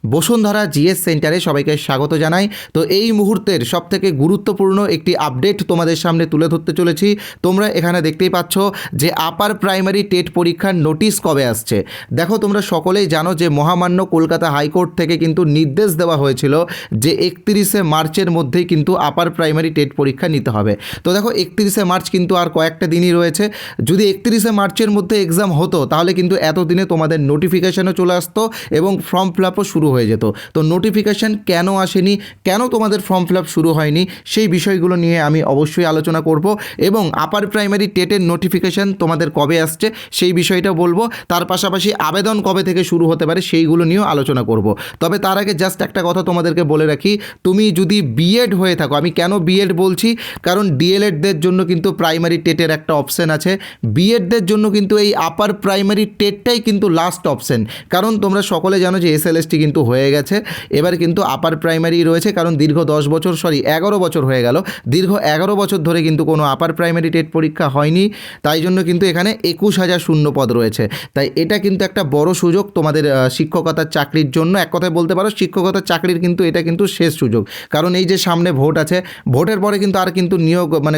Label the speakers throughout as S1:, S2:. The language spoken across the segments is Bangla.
S1: বসুন্ধরা জিএস সেন্টারে সবাইকে স্বাগত জানাই। তো এই মুহূর্তের সবথেকে গুরুত্বপূর্ণ একটি আপডেট তোমাদের সামনে তুলে ধরতে চলেছি। তোমরা এখানে দেখতেই পাচ্ছ যে আপার প্রাইমারি টেট পরীক্ষার নোটিশ কবে আসছে। দেখো, তোমরা সকলেই জানো যে মহামান্য কলকাতা হাইকোর্ট থেকে কিন্তু নির্দেশ দেওয়া হয়েছিল যে 31শে মার্চের মধ্যেই কিন্তু আপার প্রাইমারি টেট পরীক্ষা নিতে হবে। তো দেখো, 31শে মার্চ কিন্তু আর কয়েকটা দিনই রয়েছে। যদি 31শে মার্চের মধ্যে এক্সাম হতো তাহলে কিন্তু এতদিনে তোমাদের নোটিফিকেশানও চলে আসতো এবং ফর্ম ফিল আপও শুরু হয়ে যেত। তো নোটিফিকেশান কেন আসেনি, কেন তোমাদের ফর্ম ফিল আপ শুরু হয়নি, সেই বিষয়গুলো নিয়ে আমি অবশ্যই আলোচনা করব এবং আপার প্রাইমারি টেটের নোটিফিকেশান তোমাদের কবে আসছে সেই বিষয়টা বলবো। তার পাশাপাশি আবেদন কবে থেকে শুরু হতে পারে সেইগুলো নিয়েও আলোচনা করব। তবে তার আগে জাস্ট একটা কথা তোমাদেরকে বলে রাখি, তুমি যদি বিএড হয়ে থাকো, আমি কেন বিএড বলছি, কারণ ডিএলএডদের জন্য কিন্তু প্রাইমারি টেটের একটা অপশান আছে, বিএডদের জন্য কিন্তু এই আপার প্রাইমারি টেটটাই কিন্তু লাস্ট অপশান। কারণ তোমরা সকলে জানো যে এসএলএসটি কিন্তু হয়ে গেছে, এবার কিন্তু আপার প্রাইমারি রয়েছে। কারণ দীর্ঘ 11 বছর হয়ে গেল, দীর্ঘ 11 বছর ধরে কিন্তু কোনো আপার প্রাইমারি টেট পরীক্ষা হয়নি, তাই জন্য কিন্তু এখানে 21,000 শূন্য পদ রয়েছে। তাই এটা কিন্তু একটা বড় সুযোগ তোমাদের শিক্ষকতার চাকরির জন্য। এক কথায় বলতে পারো শিক্ষকতার চাকরির কিন্তু এটা কিন্তু শেষ সুযোগ। কারণ এই যে সামনে ভোট আছে, ভোটের পরে কিন্তু আর কিন্তু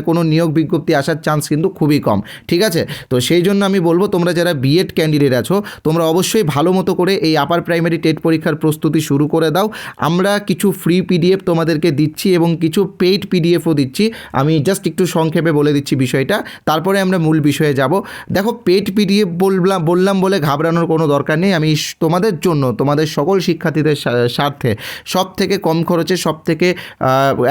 S1: কোনো নিয়োগ বিজ্ঞপ্তি আসার চান্স কিন্তু খুবই কম। ঠিক আছে, তো সেই জন্য আমি বলবো তোমরা যারা বিএড ক্যান্ডিডেট আছো তোমরা অবশ্যই ভালো মতো করে এই আপার প্রাইমারি টেট পরীক্ষার প্রস্তুতি শুরু করে দাও। আমরা কিছু ফ্রি পিডিএফ তোমাদেরকে দিচ্ছি এবং কিছু পেইড পিডিএফও দিচ্ছি। আমি জাস্ট একটু সংক্ষেপে বলে দিচ্ছি বিষয়টা, তারপরে আমরা মূল বিষয়ে যাব। দেখো, পেইড পিডিএফ বললাম বলে ঘাবড়ানোর কোনো দরকার নেই। আমি তোমাদের জন্য, তোমাদের সকল শিক্ষার্থীদের স্বার্থে সব থেকে কম খরচে, সব থেকে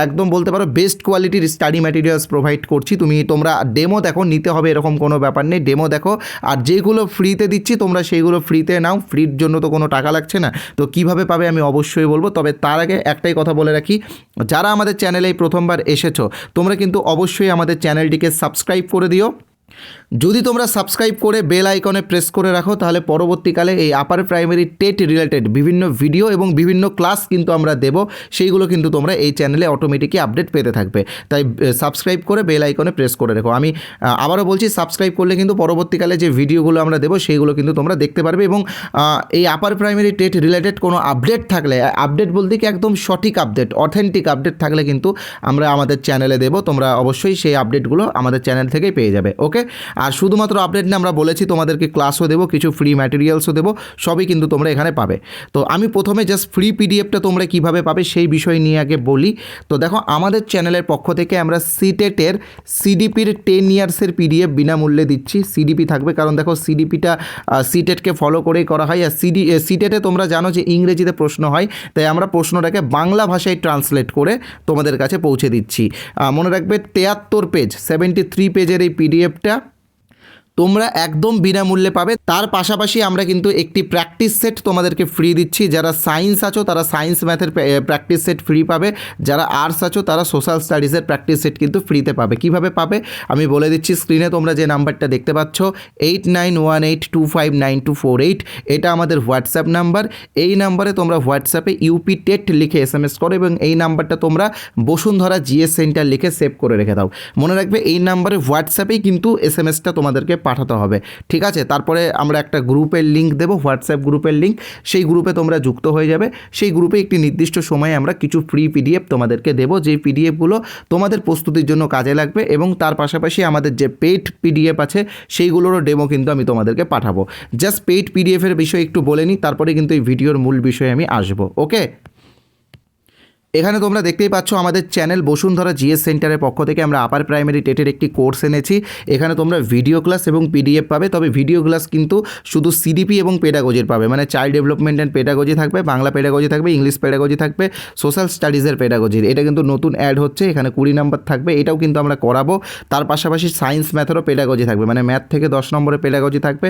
S1: একদম বলতে পারো বেস্ট কোয়ালিটির স্টাডি ম্যাটেরিয়ালস প্রোভাইড করছি। তোমরা ডেমো দেখো, নিতে হবে এরকম কোনো ব্যাপার নেই, ডেমো দেখো। আর যেগুলো ফ্রিতে দিচ্ছি তোমরা সেইগুলো ফ্রিতে নাও, ফ্রির জন্য তো কোনো টাকা লাগছে না। তো কিভাবে পাবে আমি অবশ্যই বলবো। তবে তার আগে একটাই কথা বলে রাখি, যারা আমাদের চ্যানেলে প্রথমবার এসেছো তোমরা কিন্তু অবশ্যই আমাদের চ্যানেলটিকে সাবস্ক্রাইব করে দিও। যদি তোমরা সাবস্ক্রাইব করে বেল আইকনে প্রেস করে রাখো তাহলে পরবর্তীকালে এই আপার প্রাইমারি টেট রিলেটেড বিভিন্ন ভিডিও এবং বিভিন্ন ক্লাস কিন্তু আমরা দেব, সেইগুলো কিন্তু তোমরা এই চ্যানেলে অটোমেটিকই আপডেট পেতে থাকবে। তাই সাবস্ক্রাইব করে বেল আইকনে প্রেস করে রাখো। আমি আবারও বলছি, সাবস্ক্রাইব করলে কিন্তু পরবর্তীকালে যে ভিডিওগুলো আমরা দেবো সেইগুলো কিন্তু তোমরা দেখতে পারবে। এবং এই আপার প্রাইমারি টেট রিলেটেড কোনো আপডেট থাকলে, আপডেট বলতে কি একদম সঠিক আপডেট, অথেন্টিক আপডেট থাকলে কিন্তু আমরা আমাদের চ্যানেলে দেবো। তোমরা অবশ্যই সেই আপডেটগুলো আমাদের চ্যানেল থেকেই পেয়ে যাবে। ওকে, আর শুধুমাত্র আপডেট না, আমরা বলেছি তোমাদেরকে ক্লাসও দেবো, কিছু ফ্রি ম্যাটেরিয়ালসও দেবো, সবই কিন্তু তোমরা এখানে পাবে। তো আমি প্রথমে জাস্ট ফ্রি পিডিএফটা তোমরা কিভাবে পাবে সেই বিষয় নিয়ে আগে বলি। তো দেখো, আমাদের চ্যানেলের পক্ষ থেকে আমরা সিটেটের সিডিপির 10 ইয়ার্সের পিডিএফ বিনামূল্যে দিচ্ছি। সিডিপি থাকবে, কারণ দেখো সিডিপিটা সিটেটকে ফলো করেই করা হয়। আর সিটেটে তোমরা জানো যে ইংরেজিতে প্রশ্ন হয়, তাই আমরা প্রশ্নটাকে বাংলা ভাষায় ট্রান্সলেট করে তোমাদের কাছে পৌঁছে দিচ্ছি। মনে রাখবে 73 পেজ, 73 পেজের এই পিডিএফটা তোমরা একদম বিনামূল্যে পাবে। তার পাশাপাশি আমরা কিন্তু একটি প্র্যাকটিস সেট তোমাদেরকে ফ্রি দিচ্ছি। যারা সায়েন্স আছো তারা সায়েন্স ম্যাথের প্র্যাকটিস সেট ফ্রি পাবে, যারা আর্টস আছো তারা সোশ্যাল স্টাডিজের প্র্যাকটিস সেট কিন্তু ফ্রিতে পাবে। কিভাবে পাবে আমি বলে দিচ্ছি, স্ক্রিনে তোমরা যে নাম্বারটা দেখতে পাচ্ছ 8918259248, এটা আমাদের হোয়াটসঅ্যাপ নাম্বার। এই নাম্বারে তোমরা হোয়াটসঅ্যাপে ইউপি টেট লিখে SMS করো এবং এই নাম্বারটা তোমরা বসুন্ধরা জিএস সেন্টার লিখে সেভ করে রেখে দাও। মনে রাখবে এই নাম্বারে হোয়াটসঅ্যাপেই কিন্তু SMSটা তোমাদেরকে পাঠাতে হবে। ঠিক আছে, তারপরে আমরা একটা গ্রুপের লিঙ্ক দেবো, হোয়াটসঅ্যাপ গ্রুপের লিঙ্ক, সেই গ্রুপে তোমরা যুক্ত হয়ে যাবে। সেই গ্রুপে একটি নির্দিষ্ট সময়ে আমরা কিছু ফ্রি পিডিএফ তোমাদেরকে দেবো, যেই পিডিএফগুলো তোমাদের প্রস্তুতির জন্য কাজে লাগবে। এবং তার পাশাপাশি আমাদের যে পেইড পিডিএফ আছে সেইগুলোরও ডেমো কিন্তু আমি তোমাদেরকে পাঠাবো। জাস্ট পেইড পিডিএফের বিষয়ে একটু বলে নিই, তারপরে কিন্তু এই ভিডিওর মূল বিষয়ে আমি আসবো। ওকে, এখানে তোমরা দেখতেই পাচ্ছ আমাদের চ্যানেল বসুন্ধরা জিএস সেন্টারের পক্ষ থেকে আমরা আপার প্রাইমারি টেটের একটি কোর্স এনেছি। এখানে তোমরা ভিডিও ক্লাস এবং পিডিএফ পাবে। তবে ভিডিও ক্লাস কিন্তু শুধু সিডিপি এবং পেডাগজির পাবে, মানে চাইল্ড ডেভেলপমেন্ট অ্যান্ড পেডাগজি থাকবে, বাংলা পেডাগজি থাকবে, ইংলিশ পেডাগজি থাকবে, সোশ্যাল স্টাডিজের পেডাগজির, এটা কিন্তু নতুন অ্যাড হচ্ছে, এখানে 20 নম্বর থাকবে, এটাও কিন্তু আমরা করাবো। তার পাশাপাশি সায়েন্স ম্যাথেরও পেডাগজি থাকবে, মানে ম্যাথ থেকে 10 নম্বরের পেডাগজি থাকবে।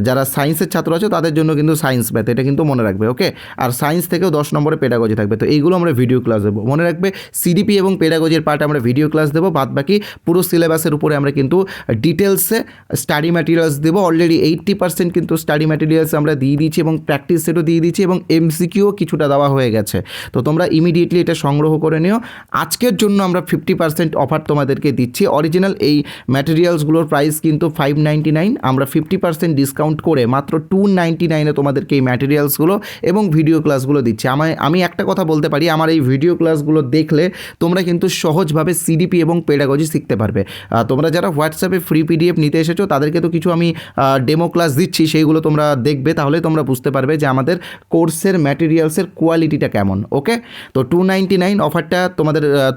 S1: যারা সায়েন্সের ছাত্র আছে তাদের জন্য কিন্তু সায়েন্স ম্যাথ, এটা কিন্তু মনে রাখবে। ওকে, আর সায়েন্স থেকেও 10 নম্বরের পেডাগজি থাকবে। তো এইগুলো আমরা ভিডিও ক্লাস দেবো। মনে রাখবে সিডিপি এবং পেডাগজির পার্ট আমরা ভিডিও ক্লাস দেবো, বাদ বাকি পুরো সিলেবাসের উপরে আমরা কিন্তু ডিটেলসে স্টাডি ম্যাটেরিয়ালস দেবো। অলরেডি 80% কিন্তু স্টাডি ম্যাটেরিয়ালস আমরা দিয়ে দিয়েছি এবং প্র্যাকটিস সেটও দিয়ে দিয়েছি এবং এমসিকিউও কিছুটা দেওয়া হয়ে গেছে। তো তোমরা ইমিডিয়েটলি এটা সংগ্রহ করে নিও। আজকের জন্য আমরা 50% অফার তোমাদেরকে দিচ্ছি। অরিজিনাল এই ম্যাটেরিয়ালসগুলোর প্রাইস কিন্তু 599, আমরা 50% ডিসকাউন্ট করে মাত্র 299-এ তোমাদেরকে এই ম্যাটেরিয়ালসগুলো এবং ভিডিও ক্লাসগুলো দিচ্ছি। আমি একটা কথা বলতে পারি, আমার এই ভিডিও ক্লাসগুলো দেখলে তোমরা কিন্তু সহজভাবে সিডিপি এবং পেডাগজি শিখতে পারবে। তোমরা যারা হোয়াটসঅ্যাপে ফ্রি পিডিএফ নিতে এসেছো তাদেরকে তো কিছু আমি ডেমো ক্লাস দিচ্ছি, সেইগুলো তোমরা দেখবে, তাহলে তোমরা বুঝতে পারবে যে আমাদের কোর্সের ম্যাটেরিয়ালসের কোয়ালিটিটা কেমন। ওকে, তো 299 অফারটা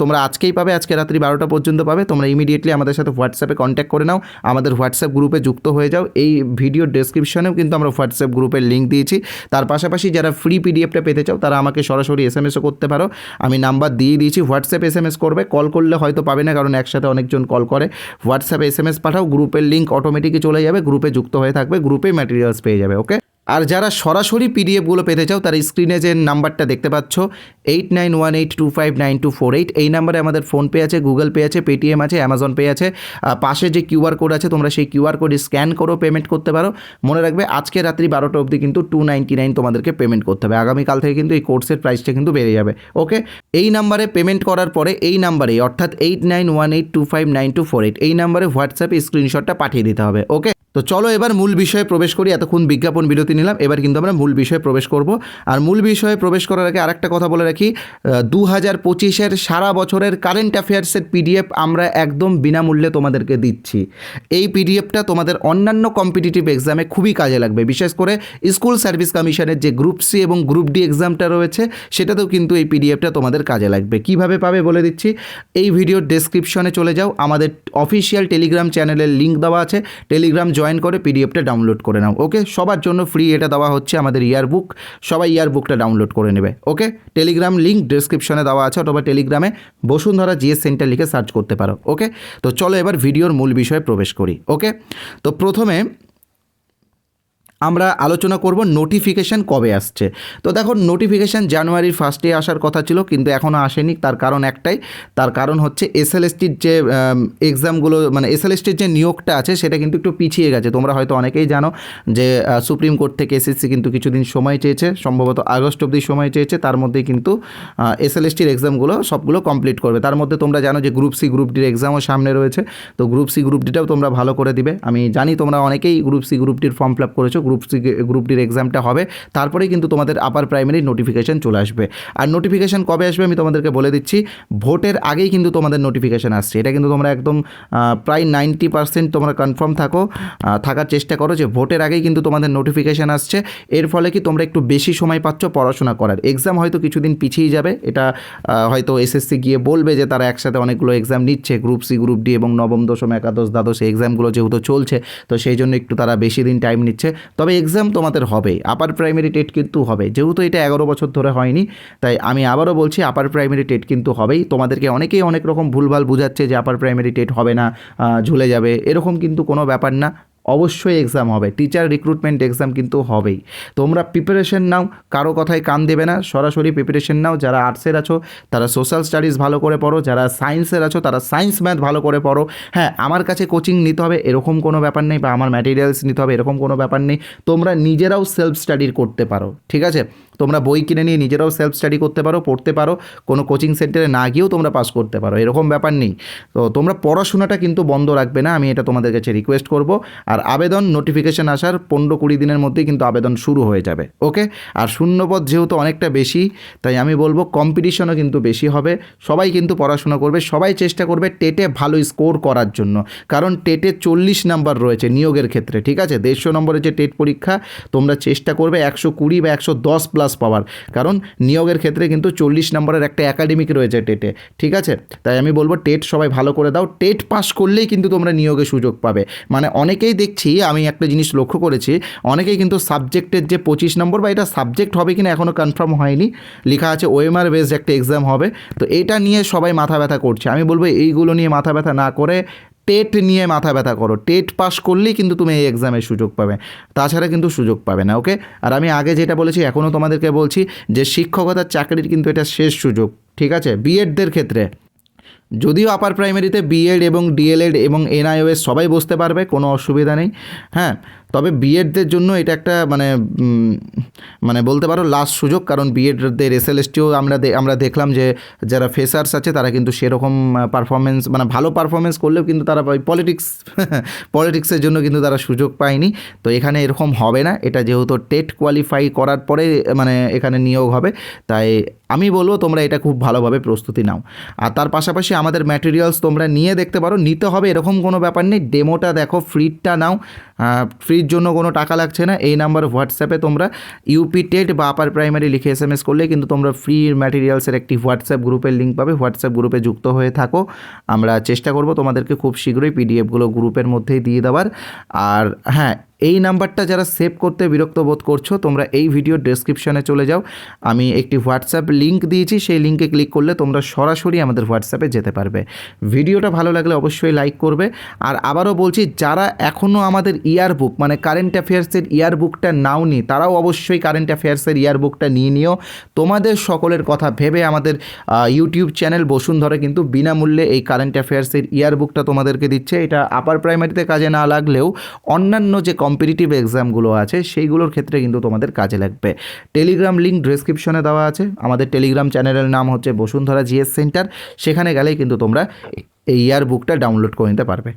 S1: তোমরা আজকেই পাবে, আজকে রাত্রি 12টা পর্যন্ত পাবে। তোমরা ইমিডিয়েটলি আমাদের সাথে হোয়াটসঅ্যাপে কন্ট্যাক্ট করে নাও, আমাদের হোয়াটসঅ্যাপ গ্রুপে যুক্ত হয়ে যাও। এই ভিডিও ডেসক্রিপশনেও কিন্তু আমরা হোয়াটসঅ্যাপ গ্রুপের লিঙ্ক দিয়েছি। তার পাশাপাশি যারা ফ্রি পিডিএফটা পেতে চাও তারা আমাকে সরাসরি এসএমএসও করতে পারো, আমি নাম্বার দিয়ে দিয়েছি। হোয়াটসঅ্যাপ এসএমএস করবে, কল করলে হয়তো পাবে না, কারণ একসাথে অনেকজন কল করে। হোয়াটসঅ্যাপে এসএমএস পাঠাও, গ্রুপের লিঙ্ক অটোমেটিকই চলে যাবে, গ্রুপে যুক্ত হয়ে থাকবে, গ্রুপে ম্যাটেরিয়ালস পেয়ে যাবে। ওকে, আর যারা সরাসরি পিডিএফগুলো পেতে চাও তারা স্ক্রিনে যে নাম্বারটা দেখতে পাচ্ছ 8918259248, এই নাম্বারে আমাদের ফোনপে আছে, গুগল পে আছে, পেটিএম আছে, অ্যামাজন পে আছে। পাশে যে কিউআর কোড আছে তোমরা সেই কিউআর কোড স্ক্যান করো, পেমেন্ট করতে পারো। মনে রাখবে আজকে রাত্রি 12টা অবধি কিন্তু 299 তোমাদেরকে পেমেন্ট করতে হবে। আগামীকাল থেকে কিন্তু এই কোর্সের প্রাইসটা কিন্তু বেড়ে যাবে। ওকে, এই নাম্বারে পেমেন্ট করার পরে এই নাম্বারে অর্থাৎ 8918259248 এই নাম্বারে হোয়াটসঅ্যাপে স্ক্রিনশটটা পাঠিয়ে দিতে হবে। ওকে, তো চলো এবার মূল বিষয়ে প্রবেশ করি। এতক্ষণ বিজ্ঞাপন বিরতি নিলাম, এবার কিন্তু আমরা মূল বিষয়ে প্রবেশ করব। আর মূল বিষয়ে প্রবেশ করার আগে আরেকটা কথা বলে রাখি, 2025-এর সারা বছরের কারেন্ট অ্যাফেয়ার্সের পিডিএফ আমরা একদম বিনামূল্যে তোমাদেরকে দিচ্ছি। এই পিডিএফটা তোমাদের অন্যান্য কম্পিটিটিভ এক্সামে খুবই কাজে লাগবে, বিশেষ করে স্কুল সার্ভিস কমিশনের যে গ্রুপ সি এবং গ্রুপ ডি এক্সামটা রয়েছে সেটাতেও কিন্তু এই পিডিএফটা তোমাদের কাজে লাগবে। কিভাবে পাবে বলে দিচ্ছি, এই ভিডিওর ডেসক্রিপশনে চলে যাও, আমাদের অফিসিয়াল টেলিগ্রাম চ্যানেলের লিঙ্ক দেওয়া আছে, টেলিগ্রাম জয়েন করে পিডিএফটা ডাউনলোড করে নাও। ওকে, সবার জন্য ফ্রি এটা দেওয়া হচ্ছে আমাদের ইয়ারবুক, সবাই ইয়ারবুকটা ডাউনলোড করে নেবে। ওকে, টেলিগ্রাম লিঙ্ক ডেসক্রিপশনে দেওয়া আছে, অথবা টেলিগ্রামে বসুন্ধরা জিএস সেন্টার লিখে সার্চ করতে পারো। ওকে, তো চলো এবার ভিডিওর মূল বিষয়ে প্রবেশ করি। ওকে, তো প্রথমে আমরা আলোচনা করব নোটিফিকেশান কবে আসছে। তো দেখো, নোটিফিকেশান জানুয়ারির ফার্স্টে আসার কথা ছিল, কিন্তু এখনও আসেনি। তার কারণ একটাই, তার কারণ হচ্ছে এসএলএসটির যে এক্সামগুলো, মানে এসএলএসটির যে নিয়োগটা আছে সেটা কিন্তু একটু পিছিয়ে গেছে। তোমরা হয়তো অনেকেই জানো যে সুপ্রিম কোর্ট থেকে এসএসসি কিন্তু কিছুদিন সময় চেয়েছে, সম্ভবত আগস্ট অবধি সময় চেয়েছে। তার মধ্যেই কিন্তু এসএলএসটির এক্সামগুলো সবগুলো কমপ্লিট করবে। তার মধ্যে তোমরা জানো যে গ্রুপ সি গ্রুপ ডির এক্সামও সামনে রয়েছে, তো গ্রুপ সি গ্রুপ ডিটাও তোমরা ভালো করে দিবে। আমি জানি তোমরা অনেকেই গ্রুপ সি গ্রুপ ডির ফর্ম ফিল আপ করেছো, গ্রুপ ডির এক্সামটা হবে, তারপরেই কিন্তু তোমাদের আপার প্রাইমারি নোটিফিকেশান চলে আসবে। আর নোটিফিকেশান কবে আসবে আমি তোমাদেরকে বলে দিচ্ছি, ভোটের আগেই কিন্তু তোমাদের নোটিফিকেশান আসছে। এটা কিন্তু তোমরা একদম প্রায় 90% তোমরা কনফার্ম থাকার চেষ্টা করো যে ভোটের আগেই কিন্তু তোমাদের নোটিফিকেশান আসছে। এর ফলে কি তোমরা একটু বেশি সময় পাচ্ছ পড়াশোনা করার। এক্সাম হয়তো কিছুদিন পিছিয়ে যাবে, এটা হয়তো এসএসসি গিয়ে বলবে যে তারা একসাথে অনেকগুলো এক্সাম নিচ্ছে, গ্রুপ সি গ্রুপ ডি এবং নবম দশম একাদশ দ্বাদশ এই এক্সামগুলো যেহেতু চলছে, তো সেই জন্য একটু তারা বেশি দিন টাইম নিচ্ছে। তবে এক্সাম তোমাদের হবে, আপার প্রাইমারি টেট কিন্তু হবে। যেহেতু এটা 11 বছর ধরে হয়নি, তাই আমি আবারও বলছি আপার প্রাইমারি টেট কিন্তু হবেই। তোমাদেরকে অনেকেই অনেক রকম ভুলভাল বুঝাচ্ছে যে আপার প্রাইমারি টেট হবে না, ঝুলে যাবে, এরকম কিন্তু কোনো ব্যাপার না। অবশ্যই এক্সাম হবে, টিচার রিক্রুটমেন্ট এক্সাম কিন্তু হবেই। তোমরা প্রিপারেশন নাও, কারো কথায় কান দেবে না, সরাসরি প্রিপারেশন নাও। যারা আর্টসের আছো তারা সোশ্যাল স্টাডিজ ভালো করে পড়ো, যারা সায়েন্সের আছো তারা সায়েন্স ম্যাথ ভালো করে পড়ো। হ্যাঁ, আমার কাছে কোচিং নিতে হবে এরকম কোনো ব্যাপার নেই, বা আমার ম্যাটেরিয়ালস নিতে হবে এরকম কোনো ব্যাপার নেই। তোমরা নিজেরাও সেলফ স্টাডি করতে পারো, ঠিক আছে? তোমরা বই কিনে নিয়ে নিজেরাও সেলফ স্টাডি করতে পারো, পড়তে পারো, কোনো কোচিং সেন্টারে না গিয়েও তোমরা পাস করতে পারো, এরকম ব্যাপার নেই। তো তোমরা পড়াশোনাটা কিন্তু বন্ধ রাখবে না, আমি এটা তোমাদের কাছে রিকোয়েস্ট করব। আর আবেদন নোটিফিকেশান আসার 15-20 দিনের মধ্যেই কিন্তু আবেদন শুরু হয়ে যাবে। ওকে, আর শূন্যপদ যেহেতু অনেকটা বেশি, তাই আমি বলবো কম্পিটিশনও কিন্তু বেশি হবে। সবাই কিন্তু পড়াশোনা করবে, সবাই চেষ্টা করবে টেটে ভালো স্কোর করার জন্য, কারণ টেটে 40 নাম্বার রয়েছে নিয়োগের ক্ষেত্রে, ঠিক আছে? 150 নম্বরের যে টেট পরীক্ষা, তোমরা চেষ্টা করবে 120 বা 110 প্লাস পাওয়ার, কারণ নিয়োগের ক্ষেত্রে কিন্তু 40 নম্বরের একটা একাডেমিক রয়েছে টেটে, ঠিক আছে? তাই আমি বলবো টেট সবাই ভালো করে দাও, টেট পাস করলেই কিন্তু তোমরা নিয়োগে সুযোগ পাবে। মানে অনেকেই দেখছি, আমি একটা জিনিস লক্ষ্য করেছি, অনেকেই কিন্তু সাবজেক্টের যে 25 নম্বর, বা এটা সাবজেক্ট হবে কিনা এখনও কনফার্ম হয়নি, লেখা আছে ওএমআর বেসড একটা এক্সাম হবে, তো এটা নিয়ে সবাই মাথা ব্যথা করছে। আমি বলবো এইগুলো নিয়ে মাথা ব্যথা না করে টেট নিয়ে মাথা ব্যথা করো। টেট পাস করলেই কিন্তু তুমি এই এক্সামের সুযোগ পাবে, তাছাড়া কিন্তু সুযোগ পাবে না। ওকে, আর আমি আগে যেটা বলেছি এখনও তোমাদেরকে বলছি যে শিক্ষকতার চাকরির কিন্তু এটা শেষ সুযোগ, ঠিক আছে, বিএডদের ক্ষেত্রে যদিও আপার প্রাইমারিতে বিএড এবং ডিএলএড এবং এনআইওএস সবাই বসতে পারবে, কোনো অসুবিধা নেই। হ্যাঁ, তবে বিএডদের জন্য এটা একটা মানে বলতে পারো লাস্ট সুযোগ, কারণ বিএডদের এসএলএসটিও আমরা দেখলাম যে যারা ফ্রেশার্স আছে তারা কিন্তু সেরকম পারফরমেন্স মানে ভালো পারফরমেন্স করলেও কিন্তু তারা ওই পলিটিক্সের জন্য কিন্তু তারা সুযোগ পায়নি। তো এখানে এরকম হবে না, এটা যেহেতু টেট কোয়ালিফাই করার পরে মানে এখানে নিয়োগ হবে, তাই আমি বলবো তোমরা এটা খুব ভালোভাবে প্রস্তুতি নাও। আর তার পাশাপাশি আমাদের ম্যাটেরিয়ালস তোমরা নিয়ে দেখতে পারো, নিতে হবে এরকম কোনো ব্যাপার নেই, ডেমোটা দেখো, ফ্রিটা নাও, ফ্রির জন্য কোনো টাকা লাগছে না। এই নাম্বার হোয়াটসঅ্যাপে তোমরা ইউপি টেট বা আপার প্রাইমারি লিখে SMS করলে কিন্তু তোমরা ফ্রি ম্যাটেরিয়ালসের একটি হোয়াটসঅ্যাপ গ্রুপের লিঙ্ক পাবে, হোয়াটসঅ্যাপ গ্রুপে যুক্ত হয়ে থাকো। আমরা চেষ্টা করব তোমাদেরকে খুব শীঘ্রই পিডিএফগুলো গ্রুপের মধ্যেই দিয়ে দেওয়ার। আর হ্যাঁ, এই নাম্বারটা যারা সেভ করতে বিরক্ত বোধ করছো, তোমরা এই ভিডিওর ডেসক্রিপশনে চলে যাও, আমি একটি হোয়াটসঅ্যাপ লিঙ্ক দিয়েছি, সেই লিঙ্কে ক্লিক করলে তোমরা সরাসরি আমাদের হোয়াটসঅ্যাপে যেতে পারবে। ভিডিওটা ভালো লাগলে অবশ্যই লাইক করবে। আর আবারও বলছি, যারা এখনও আমাদের ইয়ারবুক মানে কারেন্ট অ্যাফেয়ার্সের ইয়ারবুকটা নাওনি, তারাও অবশ্যই কারেন্ট অ্যাফেয়ার্সের ইয়ারবুকটা নিয়ে নিও। তোমাদের সকলের কথা ভেবে আমাদের ইউটিউব চ্যানেল বসুন্ধরা কিন্তু বিনামূল্যে এই কারেন্ট অ্যাফেয়ার্সের ইয়ারবুকটা তোমাদেরকে দিচ্ছে। এটা আপার প্রাইমারিতে কাজে না লাগলেও অন্যান্য যে কম্পিটিটিভ এক্সামগুলো আছে সেইগুলোর ক্ষেত্রে কিন্তু তোমাদের কাজে লাগবে। টেলিগ্রাম লিঙ্ক ডেসক্রিপশনে দেওয়া আছে, আমাদের টেলিগ্রাম চ্যানেলের নাম হচ্ছে বসুন্ধরা জিএস সেন্টার, সেখানে গেলেই কিন্তু তোমরা এই ইয়ারবুকটা ডাউনলোড করে নিতে পারবে।